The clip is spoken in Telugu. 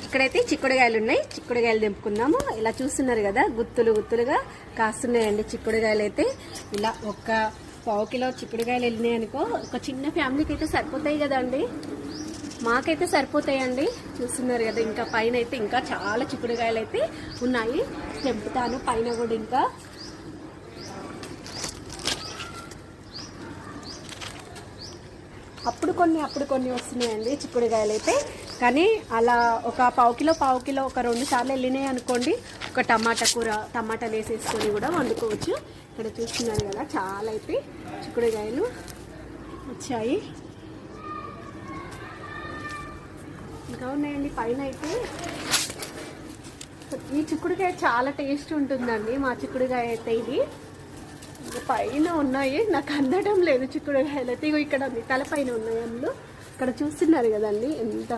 ఇక్కడైతే చిక్కుడుగాయలు ఉన్నాయి. చిక్కుడుగాయలు తెంపుకుందాము. ఇలా చూస్తున్నారు కదా, గుత్తులు గుత్తులుగా కాస్తున్నాయండి చిక్కుడుగాయలు అయితే. ఇలా ఒక 1/4 కిలో చిక్కుడుగాయలు వెళ్ళినాయి అనుకో, ఒక చిన్న ఫ్యామిలీకి అయితే సరిపోతాయి కదండి. మాకైతే సరిపోతాయండి. చూస్తున్నారు కదా, ఇంకా పైన అయితే ఇంకా చాలా చిక్కుడుగాయలు అయితే ఉన్నాయి. తెంపుతాను పైన కూడా. ఇంకా అప్పుడు కొన్ని వస్తున్నాయండి చిక్కుడుగాయలు అయితే. కానీ అలా ఒక 1/4 కిలో ఒక 2 సార్లు వెళ్ళినాయి అనుకోండి, ఒక టమాటా కూర, టమాటాలు వేసేసుకొని కూడా వండుకోవచ్చు. ఇక్కడ చూస్తున్నారు కదా, చాలా అయితే చిక్కుడుగాయలు వచ్చాయి. ఇంకా ఉన్నాయండి పైన అయితే. ఈ చిక్కుడుకాయ చాలా టేస్ట్ ఉంటుందండి. మా చిక్కుడుకాయ అయితే ఇది పైన ఉన్నాయి, నాకు అందడం లేదు చిక్కుడుకాయలు అయితే. ఇగో ఇక్కడ ఉంది, తలపైన ఉన్నాయి అందులో. ఇక్కడ చూస్తున్నారు కదండి ఎంత